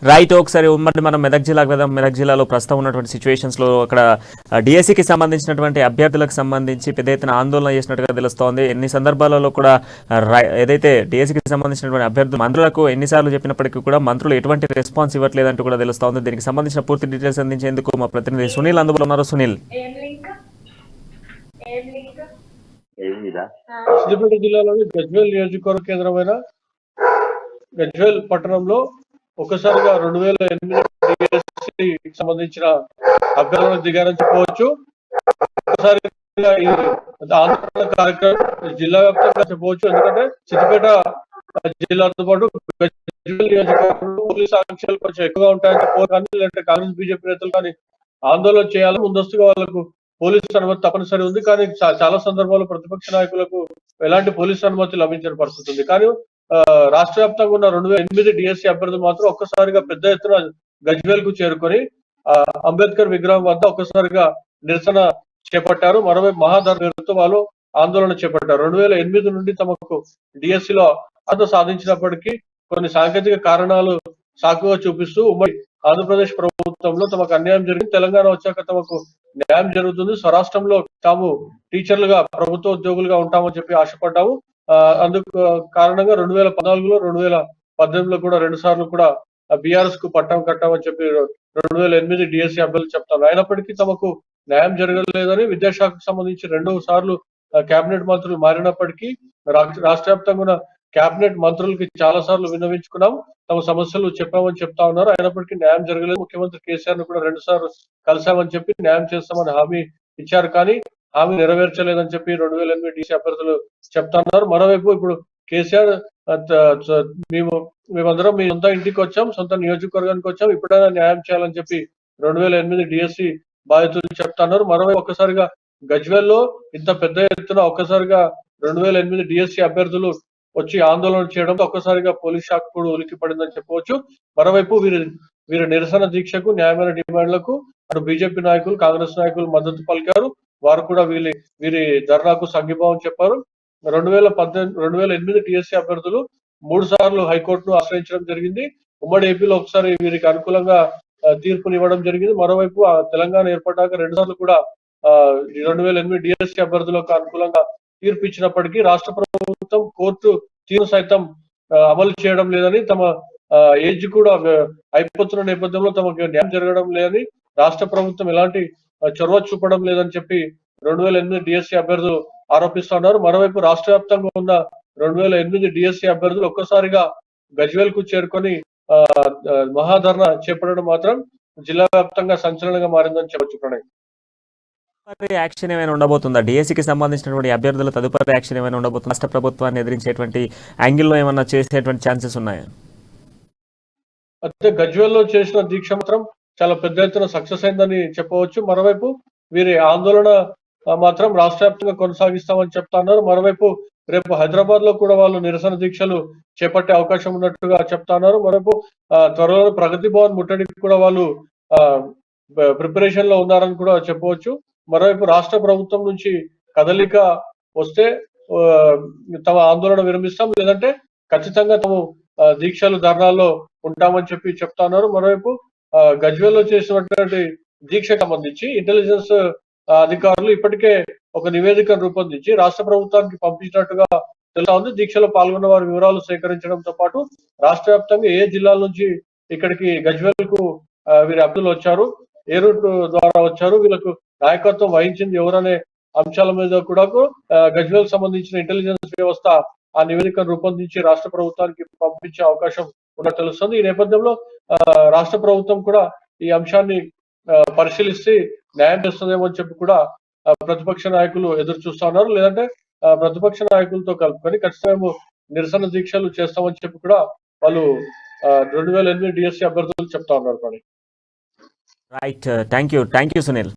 Right. ఒకసారి ఉమ్మడి మనం మెదక్ జిల్లాకు వెళ్దాం. మెదక్ జిల్లాలో ప్రస్తుతం ఉన్నటువంటి సిచ్యువేషన్స్లో అక్కడ డిఎస్సికి సంబంధించినటువంటి అభ్యర్థులకు సంబంధించి పెద్ద ఎత్తున ఆందోళన చేసినట్టుగా తెలుస్తోంది. ఎన్ని సందర్భాలలో కూడా ఏదైతే డిఎస్సికి సంబంధించినటువంటి అభ్యర్థులు మంత్రులకు ఎన్నిసార్లు చెప్పినప్పటికీ కూడా మంత్రులు ఎటువంటి రెస్పాన్స్ ఇవ్వట్లేదంటూ కూడా తెలుస్తోంది. దీనికి సంబంధించిన పూర్తి డీటెయిల్స్ అందించేందుకు మా ప్రతినిధి సునీల్ అందుబాటులో ఉన్నారు. సునీల్, సిద్దిపేట జిల్లాలోని గజ్వేల్ నియోజకవర్గ కేంద్రమైన గజ్వేల్ పట్టణంలో ఒక్కసారిగా 2008 డిఎస్సి సంబంధించిన అభ్యర్థులను దిగారని చెప్పవచ్చు. ఒక్కసారిగా ఈ ఆందోళన కార్యక్రమం జిల్లా వ్యాప్తంగా చెప్పవచ్చు. ఎందుకంటే సిద్దిపేట జిల్లాతో పాటు గజ్వేల్ నియోజకవర్గంలో పోలీసు ఆంక్షలు కొంచెం ఎక్కువగా ఉంటాయని చెప్పవచ్చు. కానీ లేదంటే కాంగ్రెస్ బీజేపీ నేతలు కానీ ఆందోళన చేయాలి, ముందస్తుగా వాళ్ళకు పోలీసు అనుమతి తప్పనిసరి ఉంది. కానీ చాలా సందర్భాల్లో ప్రతిపక్ష నాయకులకు ఎలాంటి పోలీసు అనుమతి లభించిన పరిస్థితి ఉంది. కానీ రాష్ట్ర వ్యాప్తంగా ఉన్న 2008 డిఎస్సి అభ్యర్థులు మాత్రం ఒక్కసారిగా పెద్ద ఎత్తున గజ్వేల్ కు చేరుకొని అంబేద్కర్ విగ్రహం వద్ద ఒక్కసారిగా నిరసన చేపట్టారు. మరోవైపు మహాధర్ పేరుతో వాళ్ళు ఆందోళన చేపట్టారు. 2008 నుండి తమకు డిఎస్సిలో అర్హత సాధించినప్పటికీ కొన్ని సాంకేతిక కారణాలు సాకుగా చూపిస్తూ ఉమ్మడి ఆంధ్రప్రదేశ్ ప్రభుత్వంలో తమకు అన్యాయం జరిగింది, తెలంగాణ వచ్చాక తమకు న్యాయం జరుగుతుంది, స్వరాష్ట్రంలో తాము టీచర్లుగా ప్రభుత్వ ఉద్యోగులుగా ఉంటామని చెప్పి ఆశపడ్డాము. అందుకు కారణంగా 2014లో 2018లో కూడా 2 సార్లు కూడా బీఆర్ఎస్ కు పట్టం కట్టామని చెప్పి 2008 డిఎస్సి అభ్యర్థులు చెప్తారు. అయినప్పటికీ తమకు న్యాయం జరగలేదని విద్యాశాఖకు సంబంధించి 2 సార్లు కేబినెట్ మంత్రులు మారినప్పటికీ రాష్ట్ర వ్యాప్తంగా ఉన్న కేబినెట్ మంత్రులకి చాలా సార్లు విన్నవించుకున్నాం, తమ సమస్యలు చెప్పామని చెప్తా ఉన్నారు. అయినప్పటికీ న్యాయం జరగలేదు. ముఖ్యమంత్రి కేసీఆర్ ను కూడా 2 సార్లు కలిసామని చెప్పి న్యాయం చేస్తామని హామీ ఇచ్చారు. కానీ హామీ నెరవేర్చలేదని చెప్పి 2008 డిసి అభ్యర్థులు చెప్తా ఉన్నారు. మరోవైపు ఇప్పుడు కేసీఆర్ మేమందరం మీ సొంత ఇంటికి వచ్చాం, సొంత నియోజకవర్గానికి వచ్చాం, ఇప్పుడైనా న్యాయం చేయాలని చెప్పి 2008 డిఎస్సి బాధితులు చెప్తున్నారు. మరోవైపు ఒక్కసారిగా గజ్వేల్ లో ఇంత పెద్ద ఎత్తున ఒక్కసారిగా 2008 డిఎస్సి అభ్యర్థులు వచ్చి ఆందోళన చేయడంతో ఒక్కసారిగా పోలీస్ శాఖ కూడా ఉలికి పడిందని చెప్పవచ్చు. మరోవైపు వీరి నిరసన దీక్షకు, న్యాయమైన డిమాండ్లకు అటు బీజేపీ నాయకులు, కాంగ్రెస్ నాయకులు మద్దతు పలికారు. వారు కూడా వీరి ధర్నాకు సంఘీభావం చెప్పారు. 2008 టిఎస్సీ అభ్యర్థులు 3 సార్లు హైకోర్టును ఆశ్రయించడం జరిగింది. ఉమ్మడి ఏపీలో ఒకసారి వీరికి అనుకూలంగా తీర్పునివ్వడం జరిగింది. మరోవైపు తెలంగాణ ఏర్పడ్డాక 2 సార్లు కూడా 2008 డిఎస్సీ అభ్యర్థులకు అనుకూలంగా తీర్పు ఇచ్చినప్పటికీ రాష్ట్ర ప్రభుత్వం కోర్టు తీర్పు సైతం అమలు చేయడం లేదని, తమ ఏజ్ కూడా అయిపోతున్న నేపథ్యంలో తమకు న్యాయం జరగడం లేదని, రాష్ట్ర ప్రభుత్వం ఎలాంటి చొరవ చూపడం లేదని చెప్పి 2008 డిఎస్సి అభ్యర్థులు ఆరోపిస్తున్నారు. మరోవైపు రాష్ట్ర వ్యాప్తంగా ఉన్న 2008 డిఎస్సి అభ్యర్థులు ఒక్కసారిగా గజ్వేల్ కు చేరుకొని మహాధర్నా చేపట్టడం మాత్రం జిల్లా వ్యాప్తంగా సంచలనంగా మారిందని చెప్పొచ్చు. ప్రణయ్, యాక్షన్ ఏమైనా ఉండబోతుందా? డిఎస్సికి సంబంధించినటువంటి అభ్యర్థుల తదుపరి యాక్షన్ ఏమైనా ఉండబోతుందా? రాష్ట్ర ప్రభుత్వాన్ని ఎదిరించేటువంటి యాంగిల్లో ఏమన్నా చేసేటువంటి ఛాన్సెస్ ఉన్నాయా? అయితే గజ్వేల్ లో చేసిన దీక్ష మాత్రం చాలా పెద్ద ఎత్తున సక్సెస్ అయిందని చెప్పవచ్చు. మరోవైపు వీరి ఆందోళన మాత్రం రాష్ట్ర వ్యాప్తంగా కొనసాగిస్తామని చెప్తా ఉన్నారు. మరోవైపు రేపు హైదరాబాద్ లో కూడా వాళ్ళు నిరసన దీక్షలు చేపట్టే అవకాశం ఉన్నట్టుగా చెప్తా ఉన్నారు. మరోవైపు త్వరలో ప్రగతి భవన్ ముట్టడికి కూడా వాళ్ళు ప్రిపరేషన్ లో ఉన్నారని కూడా చెప్పవచ్చు. మరోవైపు రాష్ట్ర ప్రభుత్వం నుంచి కదలిక వస్తే తమ ఆందోళన విరమిస్తాం, లేదంటే ఖచ్చితంగా తాము దీక్షలు ధర్నాల్లో ఉంటామని చెప్పి చెప్తా ఉన్నారు. మరోవైపు గజ్వేల్ లో చేసినటువంటి దీక్షకు సంబంధించి ఇంటెలిజెన్స్ అధికారులు ఇప్పటికే ఒక నివేదికను రూపొందించి రాష్ట్ర ప్రభుత్వానికి పంపించినట్టుగా తెలుసా ఉంది. దీక్షలో పాల్గొన్న వారి వివరాలు సేకరించడంతో పాటు రాష్ట్ర వ్యాప్తంగా ఏ జిల్లాల నుంచి ఇక్కడికి గజ్వేల్ కు వీరి అభ్యర్థులు వచ్చారు, ఏ రూట్ ద్వారా వచ్చారు, వీళ్ళకు నాయకత్వం వహించింది ఎవరనే అంశాల మీద కూడా గజ్వేల్ సంబంధించిన ఇంటెలిజెన్స్ వ్యవస్థ ఆ నివేదికను రూపొందించి రాష్ట్ర ప్రభుత్వానికి పంపించే అవకాశం ఉన్నట్టు తెలుస్తుంది. ఈ నేపథ్యంలో రాష్ట్ర ప్రభుత్వం కూడా ఈ అంశాన్ని పరిశీలిస్తే న్యాయం చేస్తుందేమో అని చెప్పి కూడా ప్రతిపక్ష నాయకులు ఎదురు చూస్తా ఉన్నారు. లేదంటే ప్రతిపక్ష నాయకులతో కలుపుకొని ఖచ్చితంగా నిరసన దీక్షలు చేస్తామని చెప్పి కూడా వాళ్ళు 2008 డిఎస్సి అభ్యర్థులు చెప్తా ఉన్నారు. రైట్. Thank you Sunil.